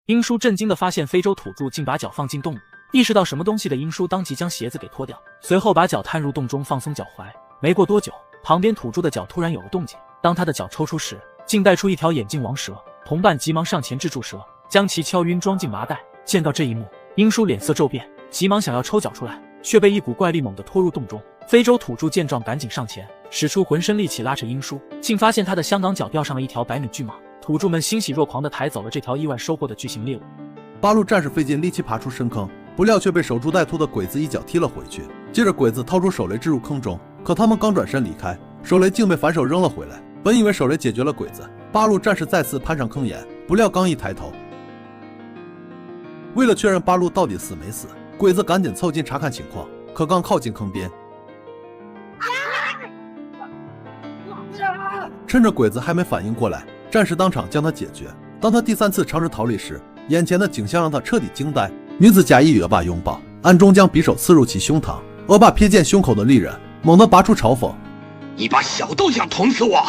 英叔震惊地发现非洲土著竟把脚放进洞里，意识到什么东西的英叔当即将鞋子给脱掉，随后把脚探入洞中放松脚踝。没过多久，旁边土著的脚突然有了动静，当他的脚抽出时，竟带出一条眼镜王蛇。同伴急忙上前制住蛇，将其敲晕装进麻袋。见到这一幕，英叔脸色骤变，急忙想要抽脚出来，却被一股怪力猛地拖入洞中。非洲土著见状赶紧上前，使出浑身力气拉扯英叔，竟发现他的香港脚吊上了一条白女巨蟒。土著们欣喜若狂地抬走了这条意外收获的巨型猎物。八路战士费尽力气爬出深坑，不料却被守株待兔的鬼子一脚踢了回去。接着鬼子掏出手雷掷入坑中，可他们刚转身离开，手雷竟被反手扔了回来。本以为手雷解决了鬼子，八路战士再次攀上坑沿，不料刚一抬头，为了确认八路到底死没死，鬼子赶紧凑近查看情况，可刚靠近坑边，趁着鬼子还没反应过来，战士当场将他解决。当他第3次尝试逃离时，眼前的景象让他彻底惊呆。女子假意与恶霸拥抱，暗中将匕首刺入其胸膛。恶霸瞥见胸口的利刃，猛地拔出嘲讽：“一把小刀想捅死我，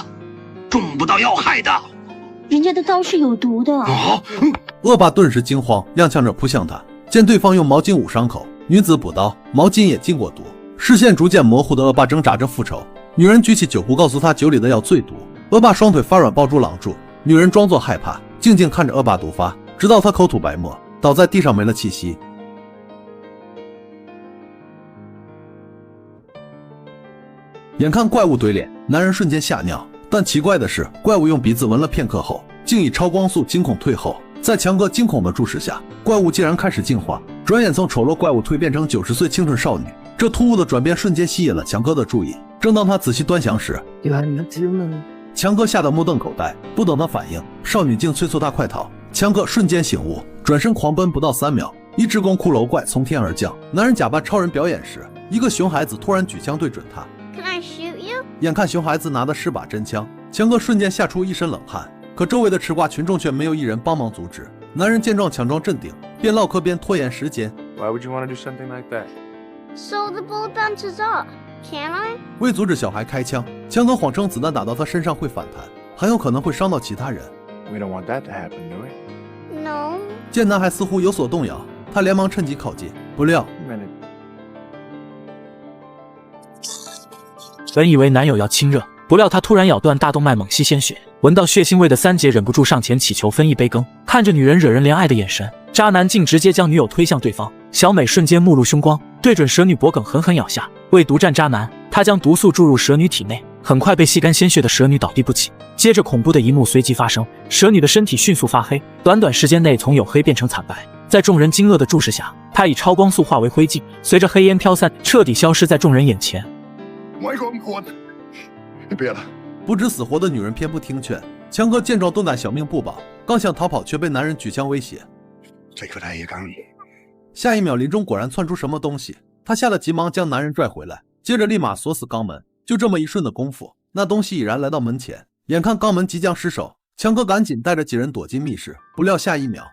中不到要害的。人家的刀是有毒的。”恶霸顿时惊慌，踉跄着扑向他。见对方用毛巾捂伤口，女子补刀，毛巾也进过毒。视线逐渐模糊的恶霸挣扎着复仇。女人举起酒壶，告诉他酒里的药最毒。恶霸双腿发软，抱住挡住。女人装作害怕，静静看着恶霸毒发，直到他口吐白沫，倒在地上没了气息。眼看怪物怼脸，男人瞬间吓尿。但奇怪的是，怪物用鼻子闻了片刻后，竟以超光速惊恐退后。在强哥惊恐的注视下，怪物竟然开始进化，转眼从丑陋怪物蜕变成90岁青春少女。这突兀的转变瞬间吸引了强哥的注意。正当他仔细端详时，强哥吓得目瞪口呆，不等他反应，少女竟催促他快逃。强哥瞬间醒悟，转身狂奔，不到3秒，一只公骷髅怪从天而降。男人假扮超人表演时，一个熊孩子突然举枪对准他。眼看熊孩子拿的是把真枪，强哥瞬间吓出一身冷汗。可周围的吃瓜群众却没有一人帮忙阻止。男人见状强装镇定，边唠嗑边拖延时间。Why would you want to do something like that? So the bullet bounces up, can I? 为阻止小孩开枪，强哥谎称子弹打到他身上会反弹，很有可能会伤到其他人。We don't want that to happen, do we? No. 见男孩似乎有所动摇，他连忙趁机靠近，不料本以为男友要亲热，不料他突然咬断大动脉，猛吸鲜血。闻到血腥味的三姐忍不住上前祈求分一杯羹。看着女人惹人怜爱的眼神，渣男竟直接将女友推向对方。小美瞬间目露凶光，对准蛇女脖颈狠狠咬下。为独占渣男，她将毒素注入蛇女体内，很快被吸干鲜血的蛇女倒地不起。接着恐怖的一幕随即发生，蛇女的身体迅速发黑，短短时间内从黝黑变成惨白。在众人惊愕的注视下，她以超光速化为灰烬，随着黑烟飘散，彻底消失在众人眼前。别了。不知死活的女人偏不听劝，强哥见状动弹，小命不保，刚想逃跑却被男人举枪威胁。下一秒林中果然窜出什么东西，他吓得急忙将男人拽回来，接着立马锁死肛门。就这么一瞬的功夫，那东西已然来到门前。眼看肛门即将失守，强哥赶紧带着几人躲进密室，不料下一秒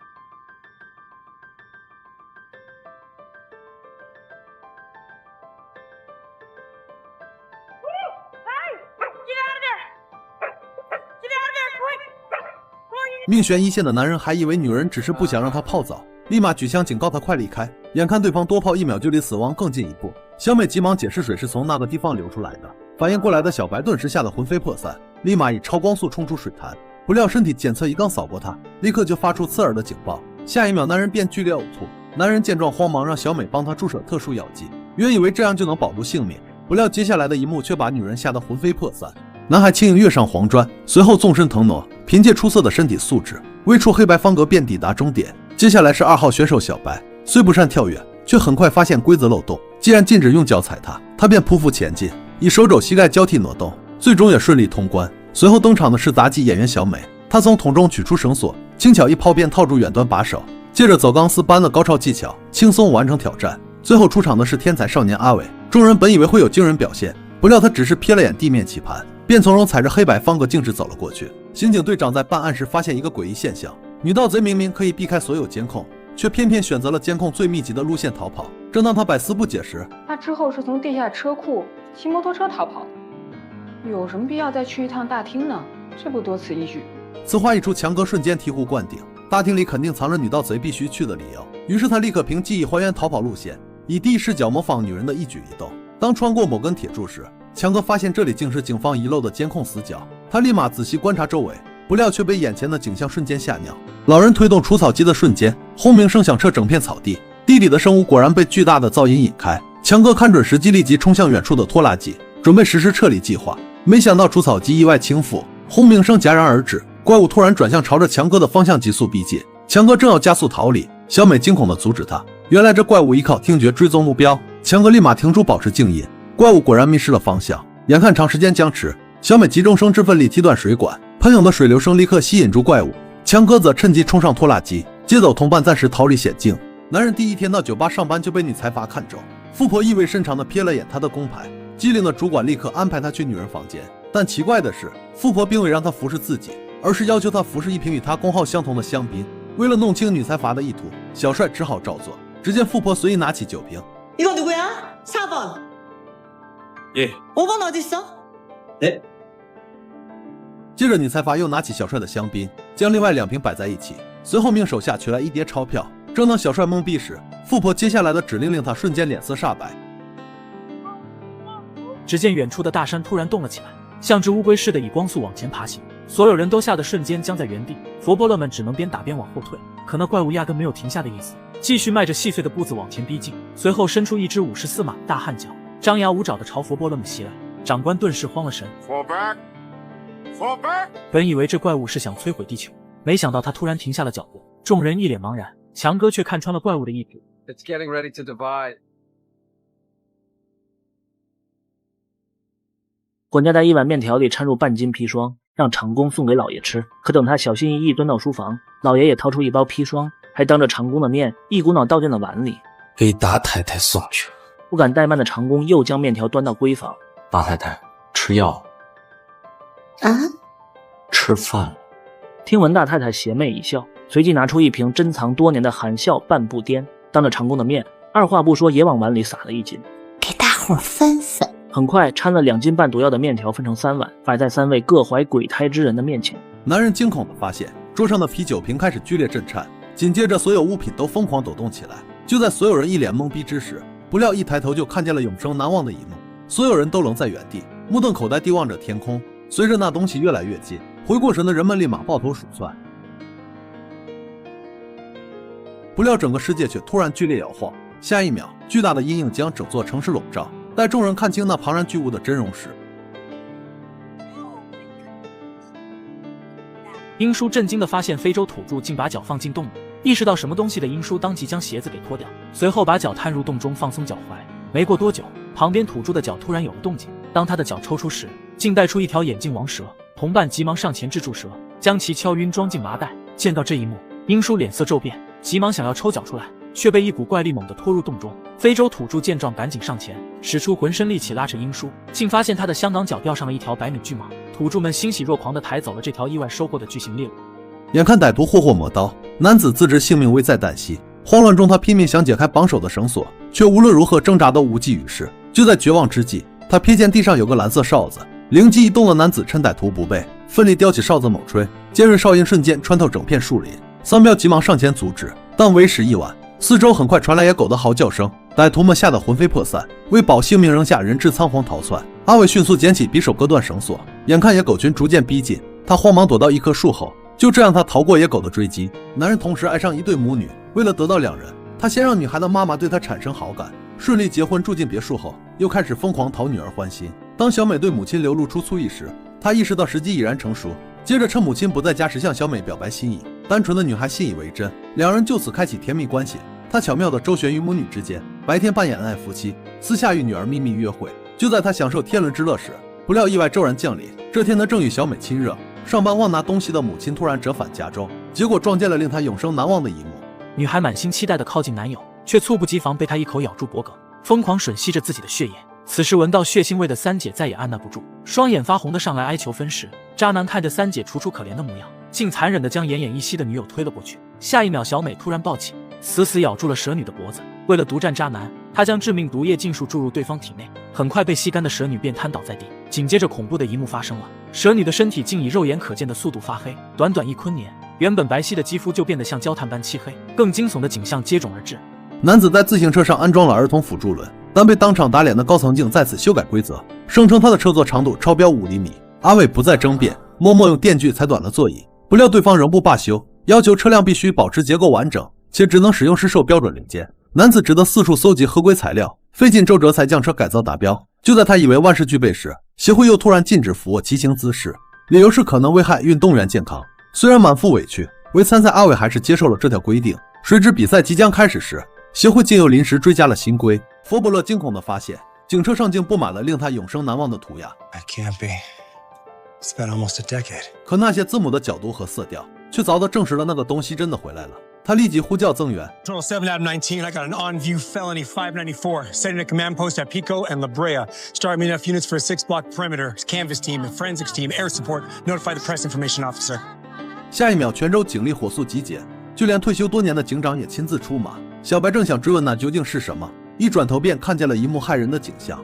命悬一线的男人还以为女人只是不想让他泡澡，立马举枪警告他快离开。眼看对方多泡1秒就离死亡更进一步，小美急忙解释水是从那个地方流出来的。反应过来的小白顿时吓得魂飞魄散，立马以超光速冲出水潭。不料身体检测仪刚扫过他，立刻就发出刺耳的警报。下一秒男人便剧烈呕吐。男人见状慌忙让小美帮他注射特殊药剂，原以为这样就能保住性命，不料接下来的一幕却把女人吓得魂飞魄散。男孩轻盈跃上黄砖，随后纵身腾挪，凭借出色的身体素质，微出黑白方格便抵达终点。接下来是2号选手小白，虽不善跳跃，却很快发现规则漏洞。既然禁止用脚踩它，他便匍匐前进，以手肘膝盖交替挪动，最终也顺利通关。随后登场的是杂技演员小美，她从桶中取出绳索，轻巧一抛便套住远端把手，接着走钢丝般的高超技巧，轻松完成挑战。最后出场的是天才少年阿伟，众人本以为会有惊人表现，不料他只是瞥了眼地面棋盘，便从容踩着黑白方格径直走了过去。刑警队长在办案时发现一个诡异现象，女盗贼明明可以避开所有监控，却偏偏选择了监控最密集的路线逃跑。正当他百思不解时，他之后是从地下车库骑摩托车逃跑的，有什么必要再去一趟大厅呢？这不多此一举。此话一出，强哥瞬间醍醐灌顶，大厅里肯定藏着女盗贼必须去的理由。于是他立刻凭记忆还原逃跑路线，以第一视角模仿女人的一举一动。当穿过某根铁柱时，强哥发现这里竟是警方遗漏的监控死角，他立马仔细观察周围，不料却被眼前的景象瞬间吓尿。老人推动除草机的瞬间，轰鸣声响彻整片草地，地里的生物果然被巨大的噪音引开。强哥看准时机，立即冲向远处的拖拉机，准备实施撤离计划。没想到除草机意外倾覆，轰鸣声戛然而止，怪物突然转向朝着强哥的方向急速逼近。强哥正要加速逃离，小美惊恐地阻止他。原来这怪物依靠听觉追踪目标，强哥立马停住保持静音。怪物果然迷失了方向，眼看长时间僵持，小美急中生智，奋力踢断水管，喷涌的水流声立刻吸引住怪物。强哥则趁机冲上拖拉机，接走同伴，暂时逃离险境。男人第一天到酒吧上班就被女财阀看中，富婆意味深长地瞥了眼他的工牌，机灵的主管立刻安排他去女人房间。但奇怪的是，富婆并未让他服侍自己，而是要求他服侍一瓶与他功号相同的香槟。为了弄清女财阀的意图，小帅只好照做。只见富婆随意拿起酒瓶， 이거 누구야? 4번. 예. 5번 어딨어? 네. 接着女财阀又拿起小帅的香槟，将另外2瓶摆在一起，随后命手下取来一叠钞票。正当小帅懵逼时，富婆接下来的指令令他瞬间脸色煞白。只见远处的大山突然动了起来，像只乌龟似的以光速往前爬行，所有人都吓得瞬间僵在原地。佛波勒们只能边打边往后退，可那怪物压根没有停下的意思，继续迈着细碎的步子往前逼近。随后伸出一只54码大汉脚，张牙舞爪地朝佛波勒们袭来。长官顿时慌了神， Fall back. Fall back. 本以为这怪物是想摧毁地球，没想到他突然停下了脚步。众人一脸茫然，强哥却看穿了怪物的意图。 It's getting ready to divide. 管家在一碗面条里掺入半斤砒霜，让长工送给老爷吃。可等他小心翼翼蹲到书房，老爷也掏出一包砒霜，还当着长工的面一股脑倒进了碗里。给大太太送去。不敢怠慢的长工又将面条端到闺房。大太太，吃药。啊？吃饭了。听闻大太太邪魅一笑，随即拿出一瓶珍藏多年的含笑半步癫，当着长工的面，二话不说也往碗里撒了一斤，给大伙分分。很快掺了2斤半毒药的面条分成3碗，摆在3位各怀鬼胎之人的面前。男人惊恐地发现桌上的啤酒瓶开始剧烈震颤，紧接着所有物品都疯狂抖动起来。就在所有人一脸懵逼之时，不料一抬头就看见了永生难忘的一幕，所有人都愣在原地，目瞪口呆地望着天空。随着那东西越来越近，回过神的人们立马抱头鼠窜。不料整个世界却突然剧烈摇晃，下一秒，巨大的阴影将整座城市笼罩。待众人看清那庞然巨物的真容时，英叔震惊地发现非洲土著竟把脚放进洞里，意识到什么东西的英叔当即将鞋子给脱掉，随后把脚探入洞中放松脚踝。没过多久，旁边土著的脚突然有了动静，当他的脚抽出时，竟带出一条眼镜王蛇。同伴急忙上前制住蛇，将其敲晕装进麻袋。见到这一幕，英叔脸色骤变，急忙想要抽脚出来，却被一股怪力猛地拖入洞中。非洲土著见状赶紧上前，使出浑身力气拉扯英叔，竟发现他的香港脚吊上了一条百米巨蟒。土著们欣喜若狂地抬走了这条意外收获的巨型猎物。眼看歹徒霍霍磨刀，男子自知性命危在旦夕，慌乱中他拼命想解开绑手的绳索，却无论如何挣扎都无济于事。就在绝望之际，他瞥见地上有个蓝色哨子，灵机一动的男子趁歹徒不备，奋力叼起哨子猛吹，尖锐哨音瞬间穿透整片树林。桑彪急忙上前阻止，但为时已晚，四周很快传来野狗的嚎叫声，歹徒们吓得魂飞魄散，为保性命仍下人质仓皇逃窜。阿伟迅速捡起匕首割断绳索，眼看野狗群逐渐逼近，他慌忙躲到一棵树后，就这样他逃过野狗的追击。男人同时爱上一对母女，为了得到2人，他先让女孩的妈妈对他产生好感，顺利结婚住进别墅后，又开始疯狂讨女儿欢心。当小美对母亲流露出醋意时，他意识到时机已然成熟，接着趁母亲不在家时向小美表白心意。单纯的女孩信以为真，2人就此开启甜蜜关系。他巧妙地周旋于母女之间，白天扮演恩爱夫妻，私下与女儿秘密约会。就在他享受天伦之乐时，不料意外骤然降临。这天他正与小美亲热，上班忘拿东西的母亲突然折返家中，结果撞见了令他永生难忘的一幕。女孩满心期待地靠近男友，却猝不及防被他一口咬住脖颈，疯狂吮吸着自己的血液。此时闻到血腥味的三姐再也按捺不住，双眼发红的上来哀求分食。渣男看着三姐楚楚可怜的模样，竟残忍地将奄奄一息的女友推了过去。下一秒，小美突然暴起，死死咬住了蛇女的脖子。为了独占渣男，她将致命毒液尽数注入对方体内，很快被吸干的蛇女便瘫倒在地。紧接着恐怖的一幕发生了，蛇女的身体竟以肉眼可见的速度发黑，短短1昆年，原本白皙的肌肤就变得像焦炭般漆黑，更惊悚的景象接踵而至。男子在自行车上安装了儿童辅助轮，但被当场打脸的高层镜再次修改规则，声称他的车座长度超标5厘米。阿伟不再争辩，默默用电锯裁短了座椅，不料对方仍不罢休，要求车辆必须保持结构完整，且只能使用市售标准零件。男子只得四处搜集合规材料，费尽周折才将车改造达标。就在他以为万事俱备时，协会又突然禁止俯卧骑行姿势，理由是可能危害运动员健康。虽然满腹委屈，为参赛阿伟还是接受了这条规定。谁知比赛即将开始时，协会竟又临时追加了新规。佛伯勒惊恐地发现，警车上竟布满了令他永生难忘的涂鸦。可那些字母的角度和色调，却早地证实了那个东西真的回来了。他立即呼叫增援。Total 7 out of 19. I got an on-view felony 594. Setting a command post at Pico and La Brea. Start meeting up units for a 6-block perimeter. Canvas team, forensics team, air support. Notify the press information officer. 下一秒，全州警力火速集结，就连退休多年的警长也亲自出马。小白正想追问那究竟是什么，一转头便看见了一幕骇人的景象。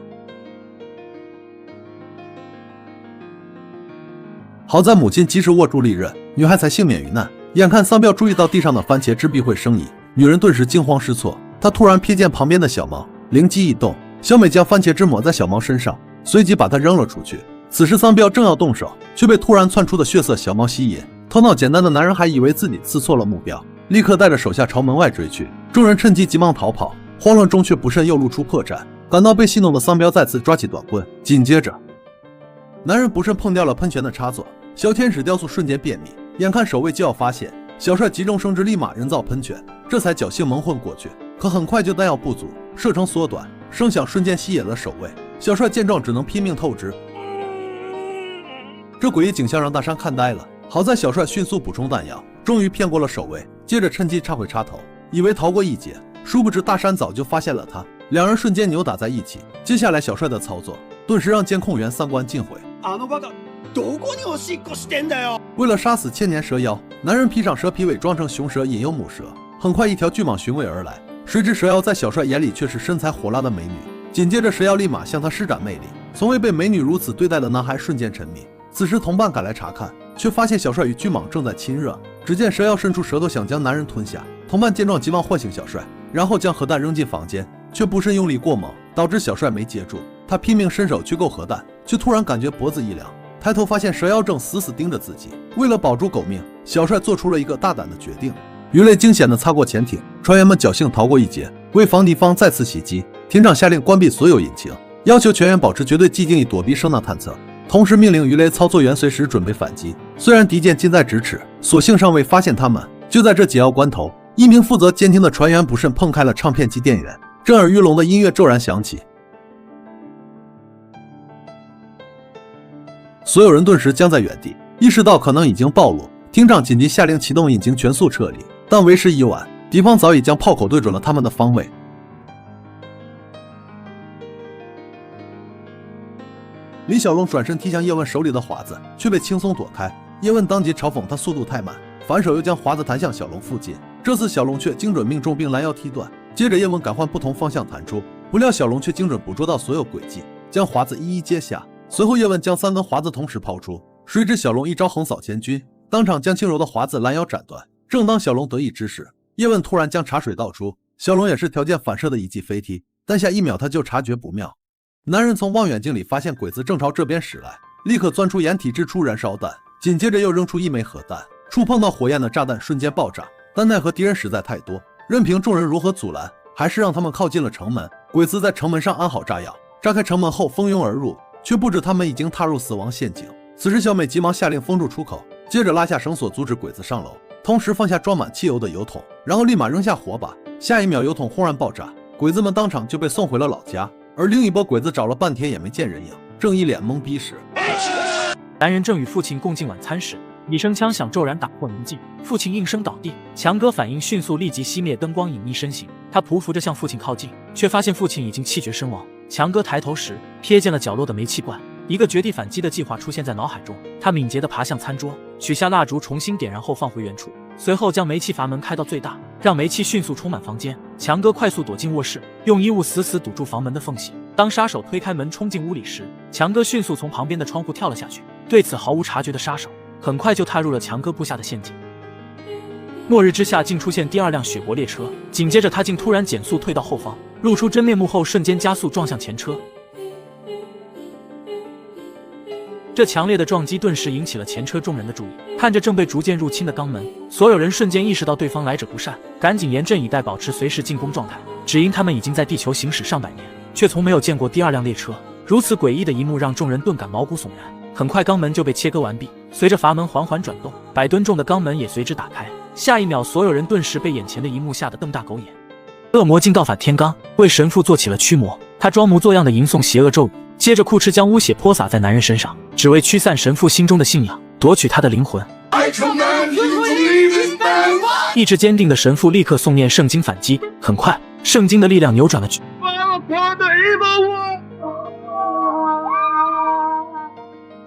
好在母亲及时握住利刃，女孩才幸免于难。眼看桑彪注意到地上的番茄汁必会生疑，女人顿时惊慌失措。她突然瞥见旁边的小毛，灵机一动，小美将番茄汁抹在小毛身上，随即把它扔了出去。此时桑彪正要动手，却被突然窜出的血色小毛吸引。头脑简单的男人还以为自己刺错了目标，立刻带着手下朝门外追去。众人趁机急忙逃跑，慌乱中却不慎又露出破绽。感到被戏弄的桑彪再次抓起短棍，紧接着男人不慎碰掉了喷泉的插座，小天使雕塑瞬间便秘。眼看守卫就要发现，小帅急中生智，立马人造喷泉，这才侥幸蒙混过去。可很快就弹药不足，射程缩短，声响瞬间吸引了守卫。小帅见状只能拼命透支。这诡异景象让大山看呆了，好在小帅迅速补充弹药，终于骗过了守卫，接着趁机插回插头，以为逃过一劫，殊不知大山早就发现了他，两人瞬间扭打在一起。接下来小帅的操作顿时让监控员三观尽毁。为了杀死千年蛇妖，男人披上蛇皮伪装成雄蛇引诱母蛇，很快一条巨蟒寻尾而来。谁知蛇妖在小帅眼里却是身材火辣的美女，紧接着蛇妖立马向他施展魅力。从未被美女如此对待的男孩瞬间沉迷。此时同伴赶来查看，却发现小帅与巨蟒正在亲热。只见蛇妖伸出舌头想将男人吞下，同伴见状急忙唤醒小帅，然后将核弹扔进房间，却不慎用力过猛，导致小帅没接住。他拼命伸手去够核弹，却突然感觉脖子一凉，抬头发现蛇妖正死死盯着自己。为了保住狗命，小帅做出了一个大胆的决定。鱼雷惊险地擦过潜艇，船员们侥幸逃过一劫。为防敌方再次袭击，艇长下令关闭所有引擎，要求全员保持绝对寂静，以躲避声呐探测。同时命令鱼雷操作员随时准备反击。虽然敌舰近在咫尺，所幸尚未发现他们。就在这紧要关头，一名负责监听的船员不慎碰开了唱片机电源，震耳欲聋的音乐骤然响起。所有人顿时僵在原地，意识到可能已经暴露。厅长紧急下令启动引擎，全速撤离。但为时已晚，敌方早已将炮口对准了他们的方位。李小龙转身踢向叶问手里的华子，却被轻松躲开。叶问当即嘲讽他速度太慢，反手又将华子弹向小龙附近。这次小龙却精准命中并拦腰踢断。接着叶问改换不同方向弹出，不料小龙却精准捕捉到所有轨迹，将华子一一接下。随后叶问将3根华子同时抛出，谁知小龙一招横扫千军，当场将轻柔的华子拦腰斩断。正当小龙得意之时，叶问突然将茶水倒出，小龙也是条件反射的一记飞踢，但下一秒他就察觉不妙。男人从望远镜里发现鬼子正朝这边驶来，立刻钻出掩体掷出燃烧弹，紧接着又扔出一枚核弹，触碰到火焰的炸弹瞬间爆炸，但奈何敌人实在太多，任凭众人如何阻拦，还是让他们靠近了城门。鬼子在城门上安好炸药，炸开城门后蜂拥而入，却不知他们已经踏入死亡陷阱。此时小美急忙下令封住出口，接着拉下绳索阻止鬼子上楼，同时放下装满汽油的油桶，然后立马扔下火把。下一秒油桶轰然爆炸，鬼子们当场就被送回了老家。而另一波鬼子找了半天也没见人影，正一脸懵逼时，男人正与父亲共进晚餐时，一声枪响骤然打破宁静，父亲应声倒地。强哥反应迅速，立即熄灭灯光，隐匿身形。他匍匐着向父亲靠近，却发现父亲已经气绝身亡。强哥抬头时，瞥见了角落的煤气罐，一个绝地反击的计划出现在脑海中。他敏捷地爬向餐桌，取下蜡烛，重新点燃后放回原处，随后将煤气阀门开到最大，让煤气迅速充满房间。强哥快速躲进卧室，用衣物死死堵住房门的缝隙。当杀手推开门冲进屋里时，强哥迅速从旁边的窗户跳了下去。对此毫无察觉的杀手，很快就踏入了强哥布下的陷阱。末日之下竟出现第二辆雪国列车，紧接着他竟突然减速退到后方，露出真面目后瞬间加速撞向前车。这强烈的撞击顿时引起了前车众人的注意，看着正被逐渐入侵的肛门，所有人瞬间意识到对方来者不善，赶紧严阵以待，保持随时进攻状态。只因他们已经在地球行驶上百年，却从没有见过第二辆列车。如此诡异的一幕让众人顿感毛骨悚然。很快肛门就被切割完毕，随着阀门缓缓转动，100吨重的肛门也随之打开。下一秒，所有人顿时被眼前的一幕吓得瞪大狗眼。恶魔竟倒反天罡，为神父做起了驱魔。他装模作样的吟诵邪恶咒语，接着酷吃将污血泼洒在男人身上，只为驱散神父心中的信仰，夺取他的灵魂。意志坚定的神父立刻诵念圣经反击，很快，圣经的力量扭转了局。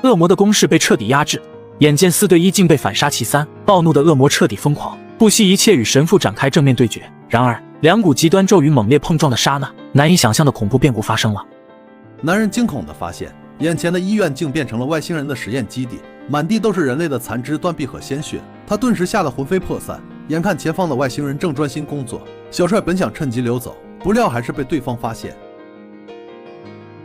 恶魔的攻势被彻底压制，眼见4对1竟被反杀其3，暴怒的恶魔彻底疯狂，不惜一切与神父展开正面对决。然而，两股极端咒语猛烈碰撞的刹那，难以想象的恐怖变故发生了。男人惊恐地发现，眼前的医院竟变成了外星人的实验基地，满地都是人类的残肢、断臂和鲜血。他顿时吓得魂飞魄散，眼看前方的外星人正专心工作，小帅本想趁机溜走，不料还是被对方发现。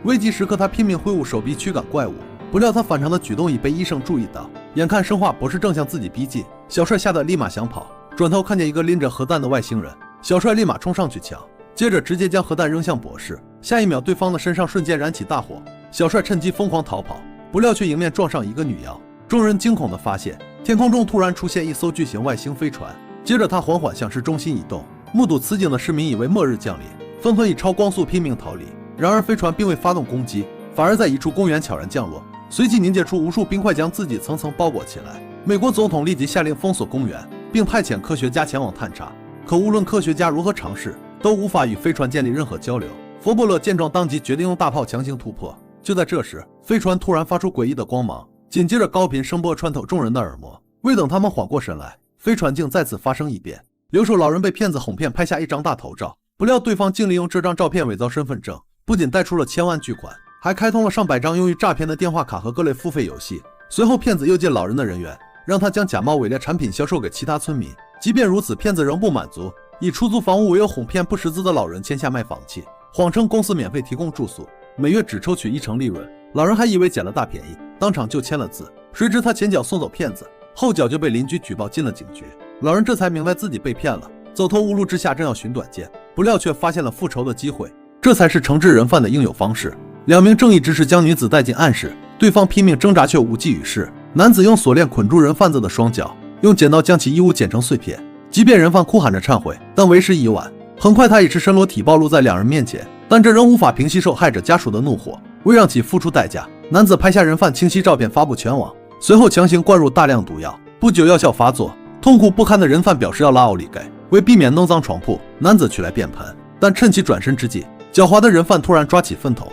危急时刻，他拼命挥舞手臂驱赶怪物，不料他反常的举动已被医生注意到。眼看生化博士正向自己逼近，小帅吓得立马想跑，转头看见一个拎着核弹的外星人，小帅立马冲上去抢，接着直接将核弹扔向博士。下一秒，对方的身上瞬间燃起大火，小帅趁机疯狂逃跑，不料却迎面撞上一个女妖。众人惊恐地发现，天空中突然出现一艘巨型外星飞船，接着它缓缓向市中心移动。目睹此景的市民以为末日降临，纷纷以超光速拼命逃离。然而飞船并未发动攻击，反而在一处公园悄然降落，随即凝结出无数冰块，将自己层层包裹起来。美国总统立即下令封锁公园，并派遣科学家前往探查。可无论科学家如何尝试，都无法与飞船建立任何交流。佛伯勒见状，当即决定用大炮强行突破。就在这时，飞船突然发出诡异的光芒，紧接着高频声波穿透众人的耳膜。未等他们缓过神来，飞船竟再次发生异变。留守老人被骗子哄骗，拍下一张大头照，不料对方竟利用这张照片伪造身份证，不仅贷出了千万巨款，还开通了上百张用于诈骗的电话卡和各类付费游戏。随后骗子又借老人的人缘，让他将假冒伪劣产品销售给其他村民。即便如此，骗子仍不满足，以出租房屋为由哄骗不识字的老人签下卖房契，谎称公司免费提供住宿，每月只抽取1成利润。老人还以为捡了大便宜，当场就签了字。谁知他前脚送走骗子，后脚就被邻居举报进了警局。老人这才明白自己被骗了，走投无路之下正要寻短见，不料却发现了复仇的机会。这才是惩治人犯的应有方式。2名正义之士将女子带进暗室，对方拼命挣扎却无济于事。男子用锁链捆住人贩子的双脚，用剪刀将其衣物剪成碎片。即便人贩哭喊着忏悔，但为时已晚。很快他已是身裸体暴露在2人面前，但这仍无法平息受害者家属的怒火。为让其付出代价，男子拍下人贩清晰照片发布全网，随后强行灌入大量毒药。不久药效发作，痛苦不堪的人贩表示要拉奥利给。为避免弄脏床铺，男子取来便盆，但趁其转身之际，狡猾的人贩突然抓起粪桶。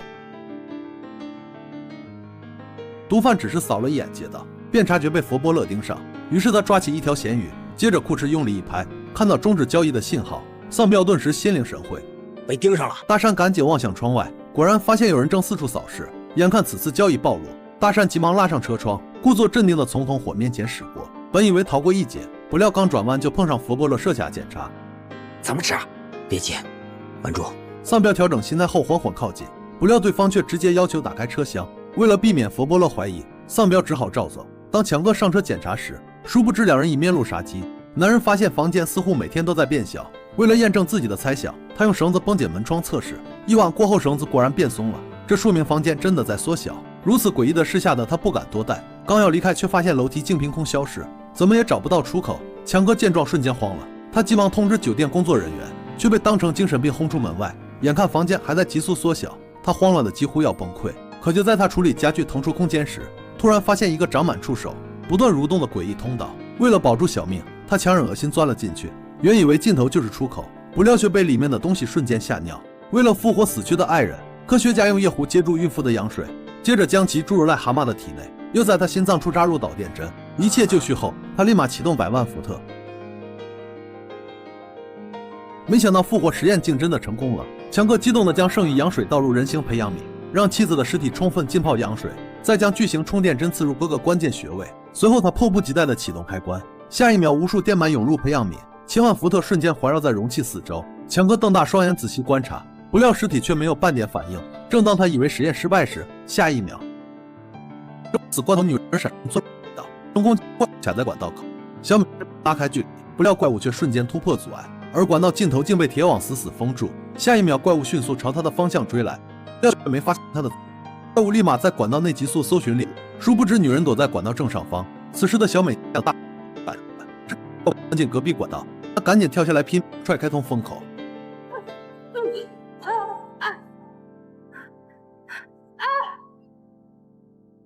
毒贩只是扫了一眼街道，便察觉被佛伯勒盯上，于是他抓起一条咸鱼，接着库什用力一拍，看到终止交易的信号，丧彪顿时心领神会，被盯上了。大山赶紧望向窗外，果然发现有人正四处扫视。眼看此次交易暴露，大山急忙拉上车窗，故作镇定地从同伙面前驶过，本以为逃过一劫，不料刚转弯就碰上佛伯勒设下检查。怎么吃啊？别急，稳住。丧彪调整心态后缓缓靠近，不料对方却直接要求打开车厢。为了避免佛伯勒怀疑，丧彪只好照做。当强哥上车检查时，殊不知2人已面露杀机。男人发现房间似乎每天都在变小，为了验证自己的猜想，他用绳子绷紧门窗测试。一晚过后，绳子果然变松了，这说明房间真的在缩小。如此诡异的事吓得他不敢多待，刚要离开，却发现楼梯竟凭空消失，怎么也找不到出口。强哥见状瞬间慌了，他急忙通知酒店工作人员，却被当成精神病轰出门外。眼看房间还在急速缩小，他慌乱的几乎要崩溃。可就在他处理家具腾出空间时，突然发现一个长满触手、不断蠕动的诡异通道。为了保住小命，他强忍恶心钻了进去，原以为尽头就是出口，不料却被里面的东西瞬间吓尿。为了复活死去的爱人，科学家用夜壶接住孕妇的羊水，接着将其注入癞蛤蟆的体内，又在他心脏处扎入导电针。一切就绪后，他立马启动100万伏特。没想到复活实验竟真的成功了，强哥激动地将剩余羊水倒入人形培养皿，让妻子的尸体充分浸泡羊水，再将巨型充电针刺入各个关键穴位。随后他迫不及待地启动开关，下一秒，无数电鳗涌入培养皿，千万伏特瞬间环绕在容器四周。强哥瞪大双眼仔细观察，不料尸体却没有半点反应。正当他以为实验失败时，下一秒，死罐头女人闪钻道，中空卡在管道口。小美拉开距离，不料怪物却瞬间突破阻碍，而管道尽头竟被铁网死死封住。下一秒，怪物迅速朝他的方向追来，却没发现他的。怪物立马在管道内急速搜寻猎物，殊不知女人躲在管道正上方。此时的小美想大赶紧隔壁管道，她赶紧跳下来拼踹开通风口。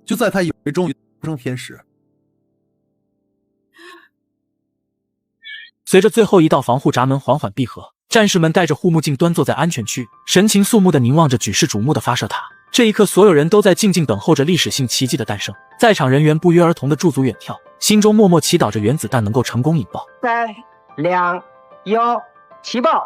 就在她以为终于升天时，随着最后一道防护闸门缓缓闭合，战士们戴着护目镜端坐在安全区，神情肃穆地凝望着举世瞩目的发射塔。这一刻，所有人都在静静等候着历史性奇迹的诞生。在场人员不约而同地驻足远眺，心中默默祈祷着原子弹能够成功引爆。3、2、1，起爆！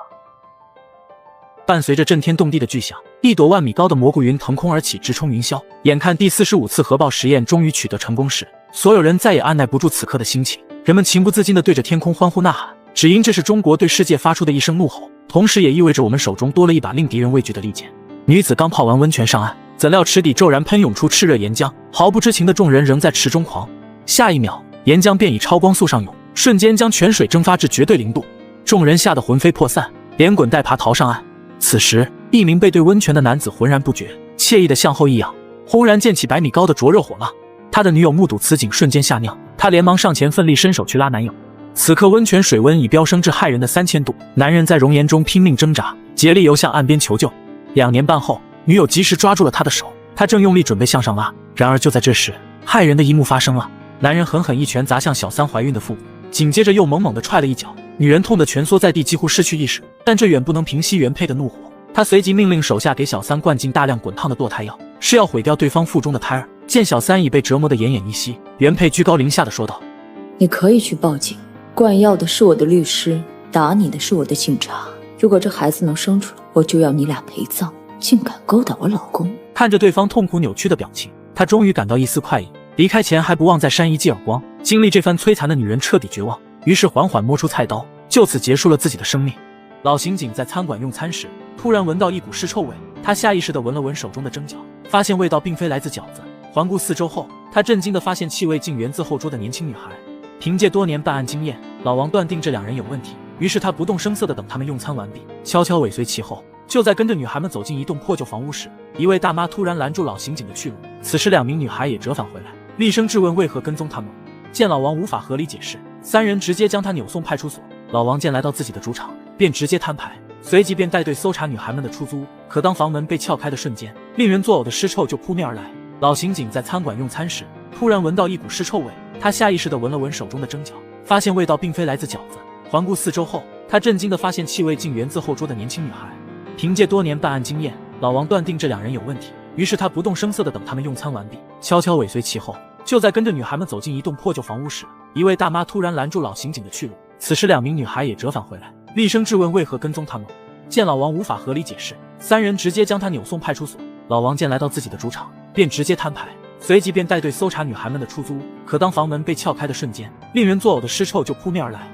伴随着震天动地的巨响，一朵万米高的蘑菇云腾空而起，直冲云霄。眼看第45次核爆实验终于取得成功时，所有人再也按耐不住此刻的心情，人们情不自禁地对着天空欢呼呐喊，只因这是中国对世界发出的一声怒吼，同时也意味着我们手中多了一把令敌人畏惧的利剑。女子刚泡完温泉上岸，怎料池底骤然喷涌出炽热岩浆，毫不知情的众人仍在池中狂。下一秒，岩浆便以超光速上涌，瞬间将泉水蒸发至绝对0度。众人吓得魂飞魄散，连滚带爬逃上岸。此时，一名背对温泉的男子浑然不觉，惬意地向后一仰，轰然溅起100米高的灼热火浪。他的女友目睹此景，瞬间吓尿，他连忙上前奋力伸手去拉男友。此刻温泉水温已飙升至骇人的3000度，男人在熔岩中拼命挣扎，竭力游向岸边求救。2年半后，女友及时抓住了他的手，他正用力准备向上拉，然而就在这时，骇人的一幕发生了。男人狠狠一拳砸向小三怀孕的腹部，紧接着又猛猛地踹了一脚，女人痛得蜷缩在地，几乎失去意识。但这远不能平息原配的怒火，他随即命令手下给小三灌进大量滚烫的堕胎药，是要毁掉对方腹中的胎儿。见小三已被折磨得奄奄一息，原配居高临下的说道：“你可以去报警，灌药的是我的律师，打你的是我的警察。如果这孩子能生出来，我就要你俩陪葬。竟敢勾搭我老公！”看着对方痛苦扭曲的表情，他终于感到一丝快意。离开前还不忘再扇一记耳光。经历这番摧残的女人彻底绝望，于是缓缓摸出菜刀，就此结束了自己的生命。老刑警在餐馆用餐时，突然闻到一股尸臭味，他下意识地闻了闻手中的蒸饺，发现味道并非来自饺子。环顾四周后，他震惊地发现气味竟源自后桌的年轻女孩。凭借多年办案经验，老王断定这两人有问题，于是他不动声色地等他们用餐完毕，悄悄尾随其后。就在跟着女孩们走进一栋破旧房屋时，一位大妈突然拦住老刑警的去路。此时2名女孩也折返回来，厉声质问为何跟踪他们。见老王无法合理解释，3人直接将他扭送派出所。老王见来到自己的主场，便直接摊牌，随即便带队搜查女孩们的出租屋。可当房门被撬开的瞬间，令人作呕的尸臭就扑面而来。老刑警在餐馆用餐时，突然闻到一股尸臭味，他下意识地闻了闻手中的蒸饺，发现味道并非来自饺子。环顾四周后，他震惊地发现气味竟源自后桌的年轻女孩。凭借多年办案经验，老王断定这2人有问题，于是他不动声色地等他们用餐完毕，悄悄尾随其后。就在跟着女孩们走进一栋破旧房屋时，一位大妈突然拦住老刑警的去路。此时2名女孩也折返回来，厉声质问为何跟踪他们。见老王无法合理解释，3人直接将他扭送派出所。老王见来到自己的主场，便直接摊牌，随即便带队搜查女孩们的出租屋。可当房门被撬开的瞬间，令人作呕的尸臭就扑面而来。